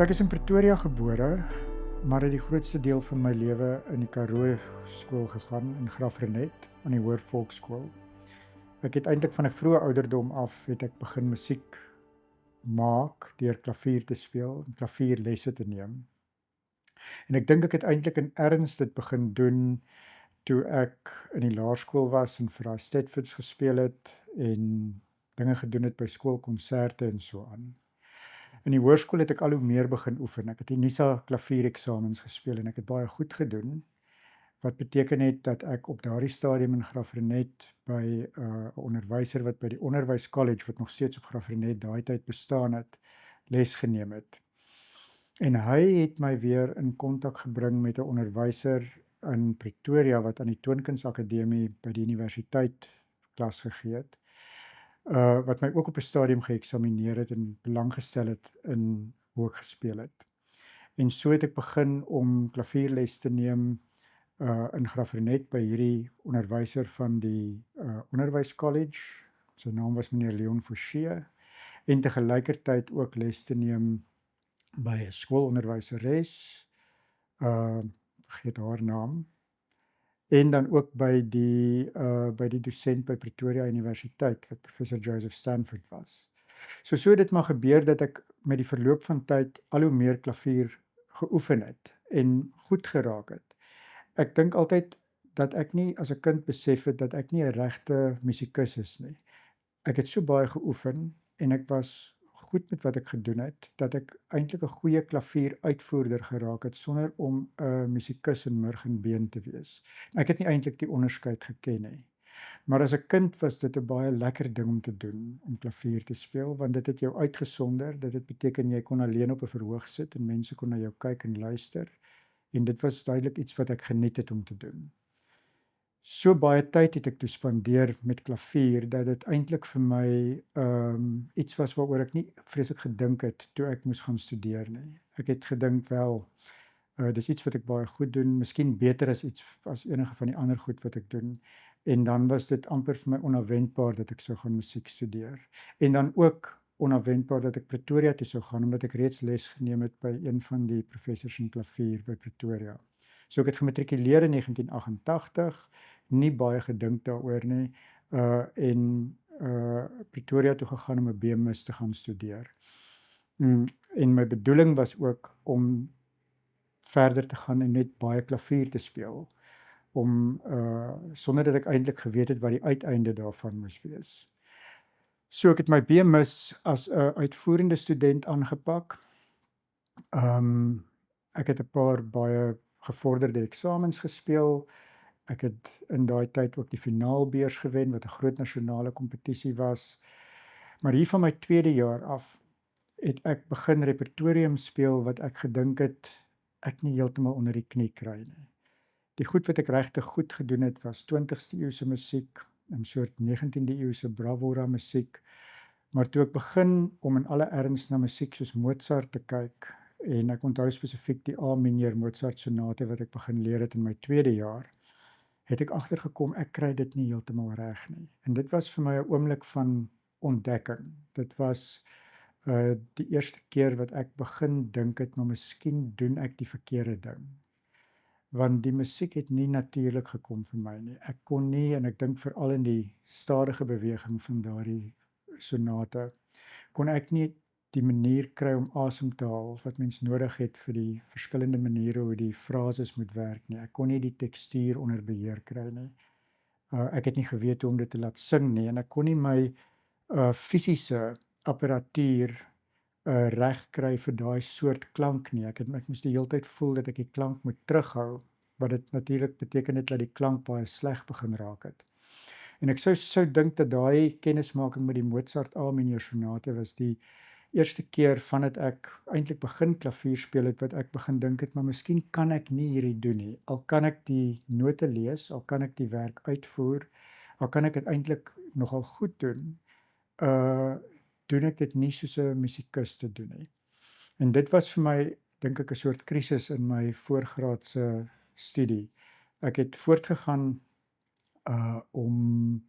Ek is in Pretoria gebore, maar het die grootste deel van my lewe in die Karoo skool gegaan, in Graaf-Reinet, aan die Hoër Volksskool. Ek het eintlik van 'n vroeë ouderdom af het ek begin musiek maak deur klavier te speel en klavierlesse te neem. En ek dink ek het eintlik in erns dit begin doen toe ek in die laerskool was en vir daai Stedfords gespeel het en dinge gedoen het by skoolkonserte en so aan. In die hoërskool het ek al hoe meer begin oefen. Ek het die NISA klaviereksamens gespeel en ek het baie goed gedoen, wat beteken het dat ek op daardie stadium in Graaf-Reinet by 'n onderwyser wat by die Onderwys-College, wat nog steeds op Graaf-Reinet daai tyd bestaan het, les geneem het. En hy het my weer in kontak gebring met 'n onderwyser in Pretoria wat aan die Toonkunsakademie by die universiteit klas gegee het. Wat my ook op 'n stadium geëksamineer het en belang gestel het in hoe ek gespeel het. En so het ek begin om klavierles te neem in Graaf-Reinet by hierdie onderwyser van die Onderwys-College. Sy naam was meneer Leon Forshee, en tegelykertyd ook les te neem by 'n skoolonderwyseres, vergeet haar naam, en dan ook by die dosent by Pretoria Universiteit, wat professor Joseph Stanford was. So het dit maar gebeur dat ek met die verloop van tyd al hoe meer klavier geoefen het en goed geraak het. Ek dink altyd dat ek nie as 'n kind besef het dat ek nie 'n regte musikus is nie. Ek het so baie geoefen en ek was goed met wat ek gedoen het, dat ek eintlik 'n goeie klavieruitvoerder geraak het sonder om 'n musikus in murg en been te wees. Ek het nie eintlik die onderskeid geken nie. Maar as 'n kind was dit 'n baie lekker ding om te doen, om klavier te speel, want dit het jou uitgesonder. Dit het beteken jy kon alleen op 'n verhoog sit en mense kon na jou kyk en luister. En dit was duidelik iets wat ek geniet het om te doen. So baie tyd het ek toe spandeer met klavier, dat dit eintlik vir my iets was waaroor ek nie vreeslik gedink het toe ek moes gaan studeer nie. Ek het gedink, wel, dis iets wat ek baie goed doen, miskien beter as enige van die ander goed wat ek doen. En dan was dit amper vir my onverwendbaar dat ek sou gaan musiek studeer. En dan ook onverwendbaar dat ek Pretoria toe sou gaan, omdat ek reeds les geneem het by een van die professors in klavier by Pretoria. So ek het gematrikuleer in 1988, nie baie gedink daaroor nie, en Pretoria toe gegaan om 'n BMus te gaan studeer. En my bedoeling was ook om verder te gaan en net baie klavier te speel, sonder dat ek eintlik geweet het wat die uiteinde daarvan moes wees. So ek het my BMus as 'n uitvoerende student aangepak. Ek het 'n paar baie gevorderde eksamens gespeel. Ek het in daai tyd ook die finaalbeurs gewen, wat 'n groot nasionale kompetisie was. Maar hier van my tweede jaar af het ek begin repertorium speel wat ek gedink het ek nie heeltemal onder die knie kry nie. Die goed wat ek regtig goed gedoen het was 20ste eeuse musiek, 'n soort 19de eeuse bravura musiek. Maar toe ek begin om in alle erns na musiek soos Mozart te kyk, en ek onthou spesifiek die A-mineur Mozart sonate wat ek begin leer het in my tweede jaar, het ek agtergekom ek kry dit nie heeltemal reg nie. En dit was vir my 'n oomblik van ontdekking. Dit was die eerste keer wat ek begin dink het, maar miskien doen ek die verkeerde ding. Want die musiek het nie natuurlik gekom vir my nie. Ek kon nie, en ek dink veral in die stadige beweging van daardie sonate, kon ek nie die manier kry om asem te haal wat mens nodig het vir die verskillende maniere hoe die frases moet werk nie. Ek kon nie die tekstuur onder beheer kry nie. Ek het nie geweet hoe om dit te laat sing nie, en ek kon nie my fisiese apparatuur reg kry vir daai soort klank nie. Ek moes die hele tyd voel dat ek die klank moet terughou, wat dit natuurlik beteken het dat die klank baie sleg begin raak het. En ek sou dink dat daai kennismaking met die Mozart A-mineur sonate was die eerste keer vandat ek eintlik begin klavier speel het, wat ek begin dink het, maar miskien kan ek nie hierdie doen nie. Al kan ek die note lees, al kan ek die werk uitvoer, al kan ek dit eintlik nogal goed doen, doen ek dit nie soos 'n musikus te doen nie. En dit was vir my, dink ek, 'n soort krisis in my voorgraadse studie. Ek het voortgegaan om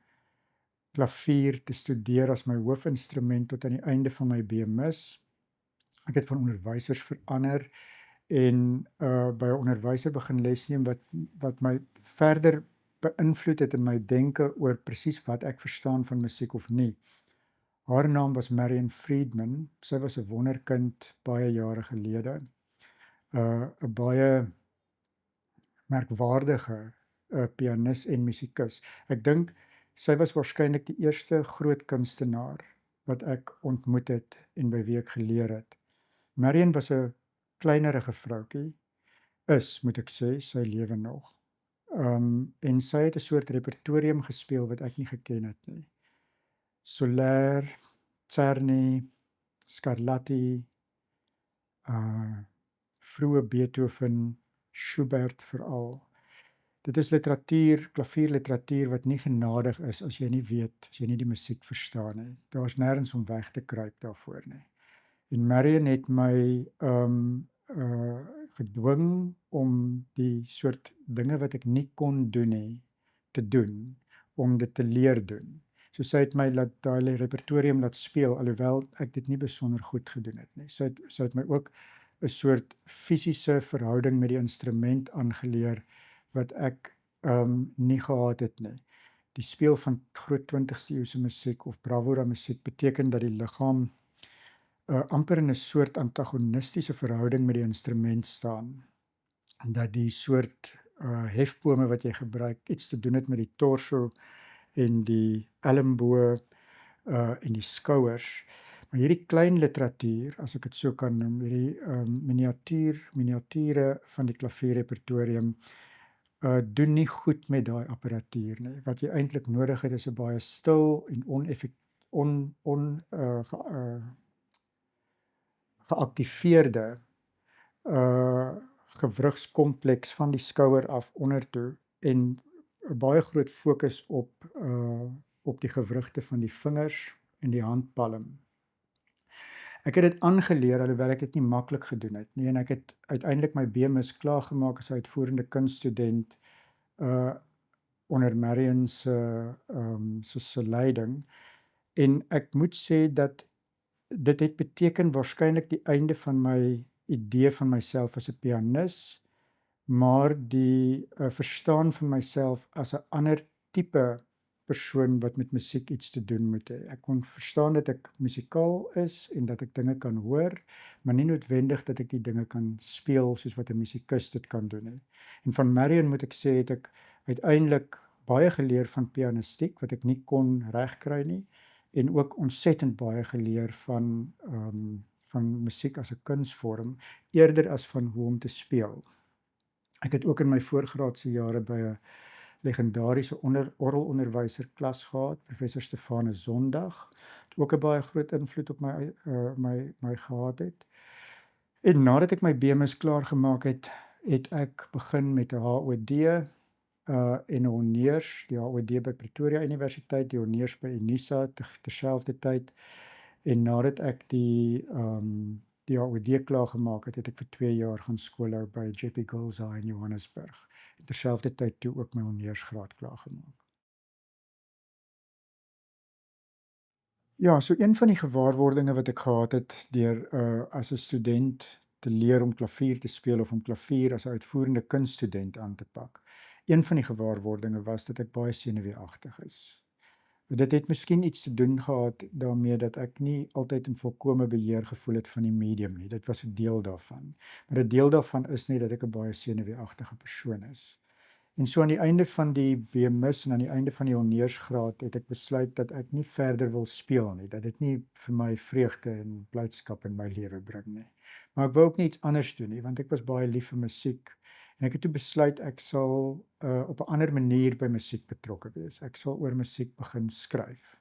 klavier te studeer as my hoofinstrument tot aan die einde van my BMus. Ek het van onderwysers verander en by 'n onderwyser begin les neem wat my verder beïnvloed het in my denke oor presies wat ek verstaan van musiek of nie. Haar naam was Marian Friedman. Sy was 'n wonderkind baie jare gelede. 'n baie merkwaardige pianis en musikus. Ek dink sy was waarskynlik die eerste groot kunstenaar wat ek ontmoet het en by wie ek geleer het. Marian was 'n kleinerige vroutjie, moet ek sê, sy lewe nog. En sy het 'n soort repertorium gespeel wat ek nie geken het nie. Soler, Czerny, Scarlatti, vroeë Beethoven, Schubert veral. Dit is literatuur, klavierliteratuur wat nie genadig is as jy nie weet, as jy nie die musiek verstaan nie. Daar's nêrens om weg te kruip daarvoor nie. En Marian het my gedwing om die soort dinge wat ek nie kon doen nie, te doen, om dit te leer doen. So sy het my daai repertorium laat speel, alhoewel ek dit nie besonder goed gedoen het nie. Sy het my ook 'n soort fisiese verhouding met die instrument aangeleer wat ek nie gehad het nie. Die speel van groot 20ste eeuse musiek of bravura musiek beteken dat die liggaam amper in 'n soort antagonistiese verhouding met die instrument staan. En dat die soort hefbome wat jy gebruik iets te doen het met die torso en die elmboë en die skouers. Maar hierdie klein literatuur, as ek dit so kan noem, hierdie miniature van die klavierrepertorium doen nie goed met daai apparatuur nie. Wat jy eintlik nodig het is 'n baie stil en geaktiveerde gewrigskompleks van die skouer af ondertoe en 'n baie groot fokus op die gewrigte van die vingers en die handpalm. Ek het dit aangeleer alhoewel ek dit nie maklik gedoen het nie en ek het uiteindelik my BMus klaargemaak as 'n uitvoerende kunststudent onder Marian se leiding. En ek moet sê dat dit het beteken waarskynlik die einde van my idee van myself as 'n pianis, maar die verstaan van myself as 'n ander tipe persoon wat met musiek iets te doen moet hê. Ek kon verstaan dat ek musikaal is en dat ek dinge kan hoor, maar nie noodwendig dat ek die dinge kan speel soos wat 'n musikus dit kan doen nie. En van Marian moet ek sê het ek uiteindelik baie geleer van pianistiek wat ek nie kon regkry nie en ook ontsettend baie geleer van musiek as 'n kunsvorm eerder as van hoe om te speel. Ek het ook in my voorgraadse jare by 'n legendariese orgelonderwyser klas gehad, professor Stefane Zondag, wat ook 'n baie groot invloed op my gehad het. En nadat ek my BMus klaar gemaak het, het ek begin met 'n HOD en 'n honneurs, die HOD by Pretoria Universiteit, die honneurs by Unisa terselfdertyd. En nadat ek die HOD klaar gemaak het, het ek vir 2 jaar gaan skoolhou by JP Girls High in Johannesburg. Terselfdertyd toe ook my honneursgraad klaar gemaak. Ja, so een van die gewaarwordinge wat ek gehad het deur as 'n student te leer om klavier te speel of om klavier as 'n uitvoerende kunststudent aan te pak. Een van die gewaarwordinge was dat ek baie senuweeagtig is. Dit het miskien iets te doen gehad daarmee dat ek nie altyd in volkome beheer gevoel het van die medium nie. Dit was 'n deel daarvan. Maar 'n deel daarvan is net dat ek 'n baie senuweeagtige persoon is. En so aan die einde van die BMus en aan die einde van die honneursgraad het ek besluit dat ek nie verder wil speel nie, dat dit nie vir my vreugde en blydskap in my lewe bring nie. Maar ek wou ook nie iets anders doen nie, want ek was baie lief vir musiek. En ek het toe besluit ek sal op 'n ander manier by musiek betrokke wees. Ek sal oor musiek begin skryf.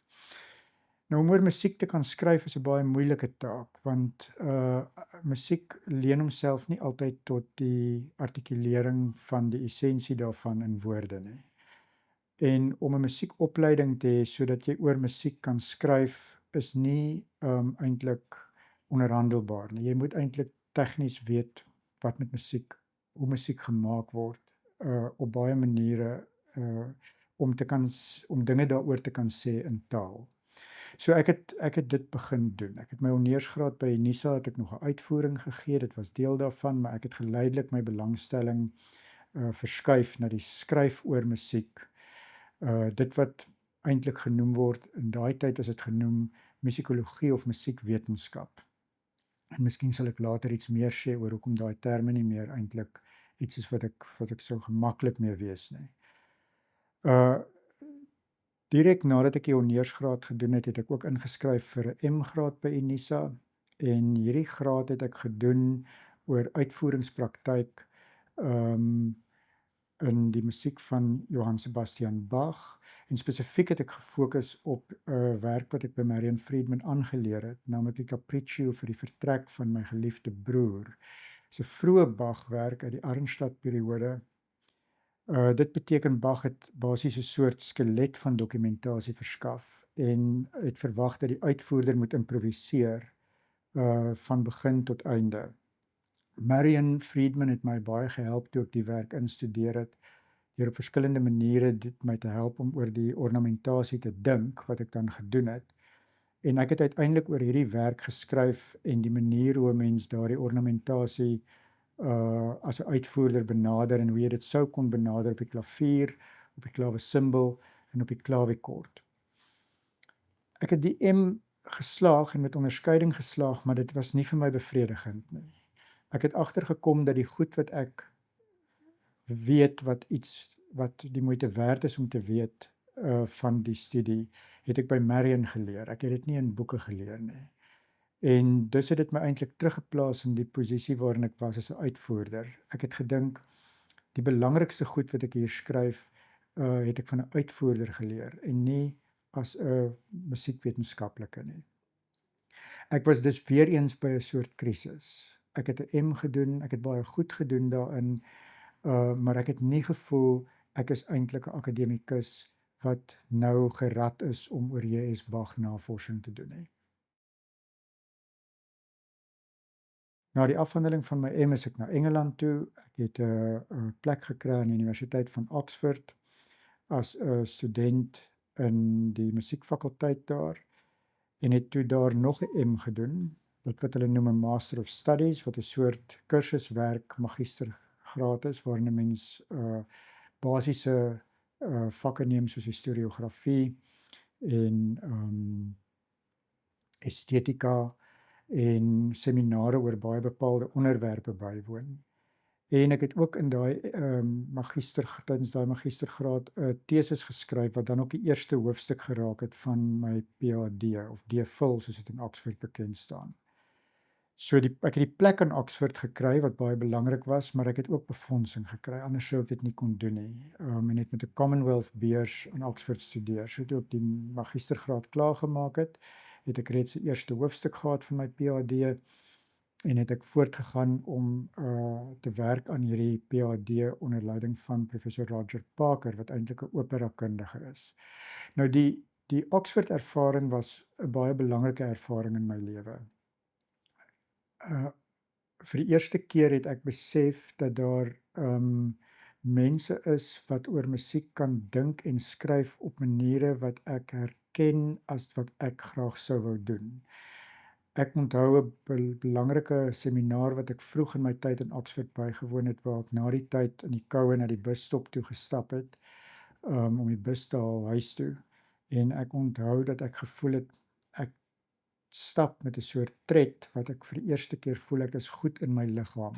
Nou om oor musiek te kan skryf is 'n baie moeilike taak, want musiek leen homself nie altyd tot die artikulering van die essensie daarvan in woorde nie. En om 'n musiekopleiding te hê sodat jy oor musiek kan skryf is nie eintlik onderhandelbaar nie. Jy moet eintlik tegnies weet wat met musiek, hoe musiek gemaak word op baie maniere om dinge daaroor te kan sê in taal. So ek het dit begin doen. Ek het my honeursgraad by Unisa het ek nog 'n uitvoering gegee, dit was deel daarvan, maar ek het geleidelik my belangstelling verskuif na die skryf oor musiek. Dit wat eintlik genoem word, in daai tyd is dit genoem musikologie of musiekwetenskap. En miskien sal ek later iets meer sê oor hoekom daai terme nie meer eintlik iets is wat ek so gemaklik mee wees nie. Direk nadat ek die honeursgraad gedoen het, het ek ook ingeskryf vir 'n M-graad by Unisa en hierdie graad het ek gedoen oor uitvoeringspraktyk in die musiek van Johann Sebastian Bach en spesifiek het ek gefokus op 'n werk wat ek by Marian Friedman aangeleer het, naamlik die Capriccio vir die vertrek van my geliefde broer. Dis 'n vroeë Bach-werk uit die Arnstadt-periode. Dit beteken Bach het basies 'n soort skelet van dokumentasie verskaf en het verwag dat die uitvoerder moet improviseer van begin tot einde. Marian Friedman het my baie gehelp toe ek die werk instudeer het, deur op verskillende maniere dit my te help om oor die ornamentasie te dink wat ek dan gedoen het. En ek het uiteindelik oor hierdie werk geskryf en die manier hoe 'n mens daardie ornamentasie as 'n uitvoerder benader en hoe jy dit sou kon benader op die klavier, op die klavesimbal en op die klaviekord. Ek het die M geslaag en met onderskeiding geslaag, maar dit was nie vir my bevredigend nie. Ek het agtergekom dat die goed wat ek weet wat die moeite werd is om te weet van die studie, het ek by Marian geleer. Ek het dit nie in boeke geleer nie. En dus het dit my eintlik teruggeplaas in die posisie waarin ek was as 'n uitvoerder. Ek het gedink die belangrikste goed wat ek hier skryf, het ek van 'n uitvoerder geleer en nie as 'n musiekwetenskaplike nie. Ek was dus weer eens by 'n soort krisis. Ek het 'n M gedoen, ek het baie goed gedoen daarin, maar ek het nie gevoel ek is eintlik 'n akademikus wat nou gerad is om oor J.S. Bach navorsing te doen nie. Na die afhandeling van my M is ek na Engeland toe. Ek het 'n plek gekry aan die Universiteit van Oxford as 'n student in die musiekfakulteit daar en het toe daar nog 'n M gedoen, wat hulle noem 'n Master of Studies, wat 'n soort kursuswerk magistergraad is waarin 'n mens basiese vakke neem soos historiografie en estetika en seminare oor baie bepaalde onderwerpe bywoon. En ek het ook in daai tydens daai magistergraad 'n tesis geskryf wat dan ook die eerste hoofstuk geraak het van my PhD of DPhil soos dit in Oxford bekend staan. So ek het die plek in Oxford gekry wat baie belangrik was, maar ek het ook befondsing gekry, anders sou ek dit nie kon doen nie. En het met 'n Commonwealth beurs in Oxford studeer. So toe ek die magistergraad klaar gemaak het ek reeds die eerste hoofstuk gehad van my PhD en het ek voortgegaan om te werk aan hierdie PhD onder leiding van professor Roger Parker wat eintlik 'n operakundige is. Nou die Oxford ervaring was 'n baie belangrike ervaring in my lewe. Vir die eerste keer het ek besef dat daar mense is wat oor musiek kan dink en skryf op maniere wat ek herken as wat ek graag sou wou doen. Ek onthou 'n belangrike seminaar wat ek vroeg in my tyd in Oxford bygewoon het, waar ek na die tyd in die koue na die busstop toe gestap het, om die bus te haal huis toe. En ek onthou dat ek gevoel het, ek stap met 'n soort tred, wat ek vir die eerste keer voel ek is goed in my liggaam.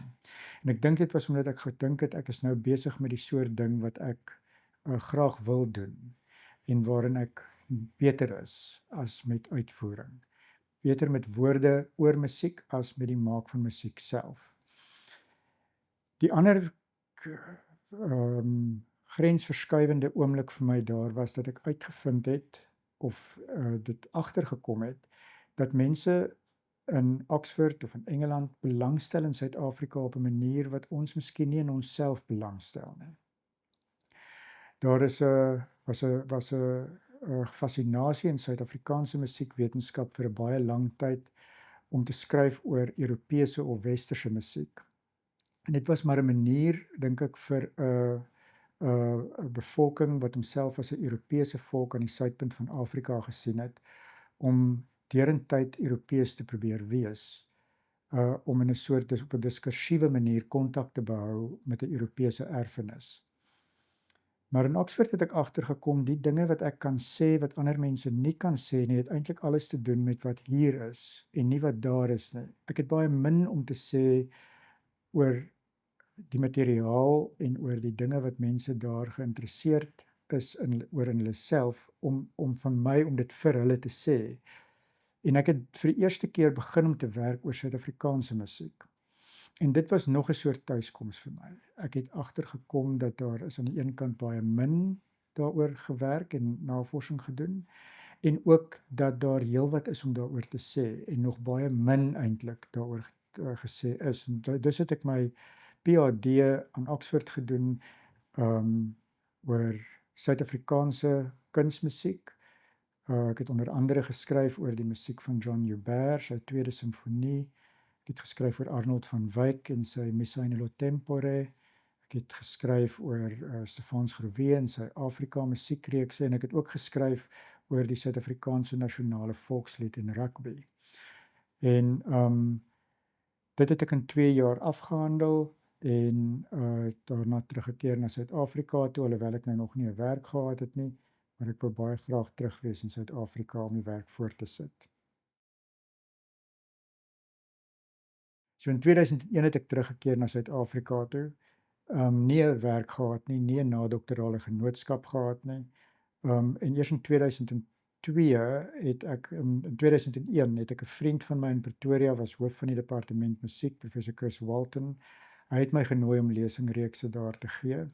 En ek dink dit was omdat ek gedink het, ek is nou besig met die soort ding wat ek graag wil doen, en waarin ek beter is as met uitvoering. Beter met woorde oor musiek as met die maak van musiek self. Die ander grensverskuivende oomblik vir my daar was dat ek uitgevind het of dit agtergekom het dat mense in Oxford of in Engeland belangstel in Suid-Afrika op 'n manier wat ons miskien nie in onsself belangstel nie. Daar was 'n fascinasie in Suid-Afrikaanse musiekwetenskap vir 'n baie lang tyd om te skryf oor Europese of westerse musiek. En dit was maar 'n manier, dink ek, vir 'n bevolking wat homself as 'n Europese volk aan die suidpunt van Afrika gesien het, om derentyd Europees te probeer wees, om in 'n soort op 'n diskursiewе manier kontak te behou met 'n Europese erfenis. Maar in Oxford het ek agtergekom, die dinge wat ek kan sê wat ander mense nie kan sê nie, het eintlik alles te doen met wat hier is en nie wat daar is nie. Ek het baie min om te sê oor die materiaal en oor die dinge wat mense daar geïnteresseerd is oor in hulle self, om van my om dit vir hulle te sê. En ek het vir die eerste keer begin om te werk oor Suid-Afrikaanse musiek. En dit was nog 'n soort tuiskoms vir my. Ek het agtergekom dat daar is aan die een kant baie min daaroor gewerk en navorsing gedoen, en ook dat daar heelwat is om daaroor te sê en nog baie min eintlik daaroor gesê is. En dus het ek my PhD aan Oxford gedoen oor Suid-Afrikaanse kunsmusiek. Ek het onder andere geskryf oor die musiek van John Joubert, sy tweede simfonie. Ek het geskryf oor Arnold van Wyk en sy Missa in Tempore. Ek het geskryf oor Stefans Groewe en sy Afrika musiekreekse, en ek het ook geskryf oor die Suid-Afrikaanse nasionale volkslied en rugby. En dit het ek in 2 jaar afgehandel en daarna teruggekeer na Suid-Afrika toe, alhoewel ek nou nog nie 'n werk gehad het nie, maar ek wou baie graag terug wees in Suid-Afrika om die werk voort te sit. So in 2001 het ek teruggekeer na Suid-Afrika toe, nie 'n werk gehad nie, nie 'n nadoktorale genootskap gehad nie. En eers in 2002 het ek in 2001 het ek 'n vriend van my in Pretoria, was hoof van die departement musiek, professor Chris Walton. Hy het my genooi om lesingreekse daar te gee.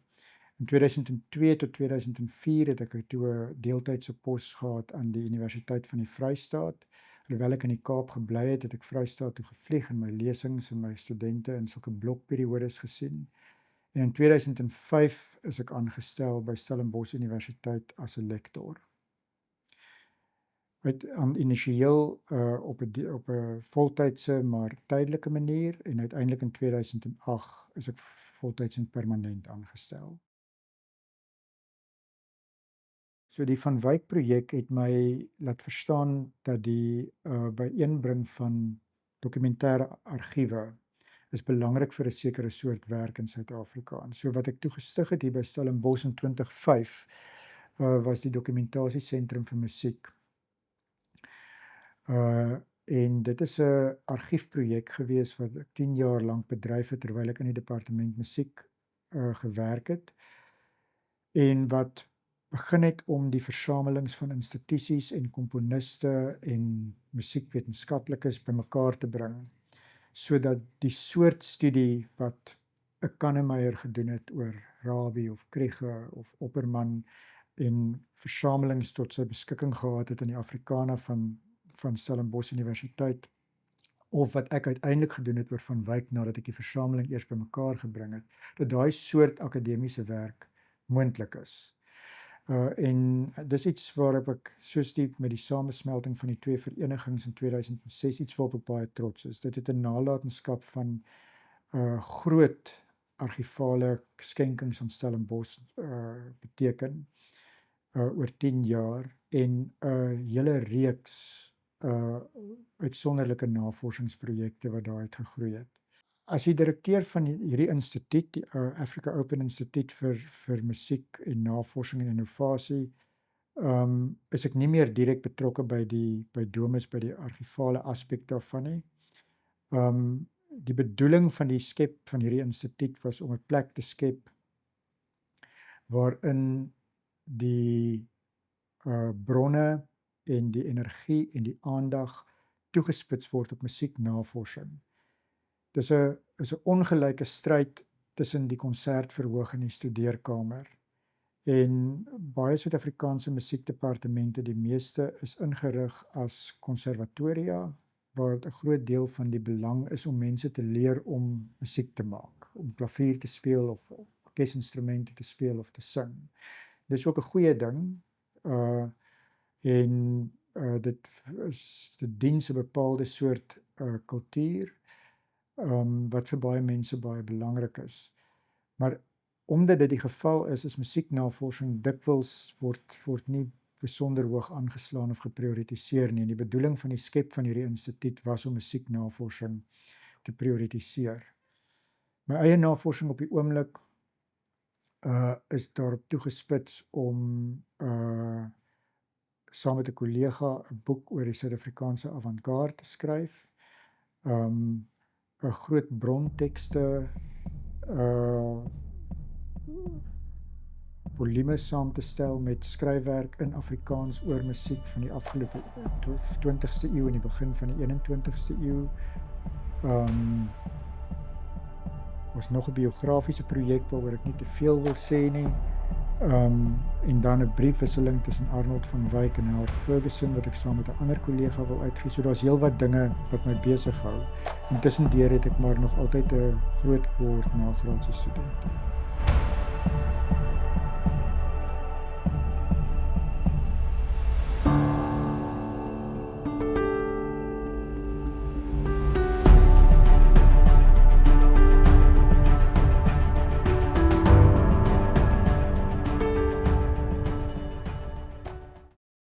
In 2002 tot 2004 het ek toe 'n deeltydse pos gehad aan die Universiteit van die Vrystaat. Alhoewel ek in die Kaap gebly het, het ek Vrystaat toe gevlieg en my lesings en my studente in sulke blokperiodes gesien. En in 2005 is ek aangestel by Stellenbosch Universiteit as 'n lektor. Initieel op 'n voltydse maar tydelike manier, en uiteindelik in 2008 is ek voltyds en permanent aangestel. So die Van Wyk projek het my laat verstaan dat die byeenbring van dokumentêre argiewe is belangrik vir 'n sekere soort werk in Suid-Afrika. En so wat ek toe gestig het hier by Stellenbosch in 2005 was die Dokumentasiesentrum vir Musiek. En dit is 'n argiefprojek gewees wat ek 10 jaar lank bedryf het terwyl ek in die departement musiek gewerk het, en wat begin het om die versamelings van institusies en komponiste en musiekwetenskaplikes bymekaar te bring, sodat die soort studie wat 'n Kannemeyer gedoen het oor Rabie of Kriege of Opperman en versamelings tot sy beskikking gehad het in die Afrikaana van Stellenbosch Universiteit, of wat ek uiteindelik gedoen het oor Van Wyk nadat ek die versameling eers bymekaar gebring het, dat daai soort akademiese werk moontlik is. En dis iets waarop ek, soos met die samesmelting van die twee verenigings in 2006, iets waarop ek baie trots is. Dit het 'n nalatenskap van groot argivale skenkings aan Stellenbosch beteken oor 10 jaar, en 'n hele reeks uitsonderlike navorsingsprojekte wat daaruit gegroei het. As die direkteur van hierdie instituut, die Africa Open Instituut vir musiek en navorsing en innovasie, is ek nie meer direk betrokke by Domus, by die argivale aspek daarvan nie. Die bedoeling van die skep van hierdie instituut was om 'n plek te skep waarin die bronne en die energie en die aandag toegespits word op musieknavorsing. Dis 'n ongelyke stryd tussen die konsertverhoog en die studeerkamer. En baie Suid-Afrikaanse musiekdepartemente, die meeste is ingerig as konservatoria, waar 'n groot deel van die belang is om mense te leer om musiek te maak, om klavier te speel of orkesinstrumente te speel of te sing. Dis ook 'n goeie ding, en dit dien 'n bepaalde soort kultuur, wat vir baie mense baie belangrik is. Maar omdat dit die geval is musieknavorsing dikwels word nie besonder hoog aangeslaan of geprioritiseer nie. En die bedoeling van die skep van hierdie instituut was om musieknavorsing te prioritiseer. My eie navorsing op die oomblik is daarop toegespits om saam met 'n kollega 'n boek oor die Suid-Afrikaanse avant-garde te skryf. 'n Groot brontekste volume saam te stel met skryfwerk in Afrikaans oor musiek van die afgelope 20ste eeu en die begin van die 21ste eeu. Was nog 'n biografiese projek waaroor ek nie te veel wil sê nie. En dan 'n briefwisseling tussen Arnold van Wyk en Howard Ferguson wat ek saam met 'n ander kollega wil uitgee. So daar's heelwat dinge wat my besig hou. Intussen het ek maar nog altyd 'n groot kohort nagraadse studente.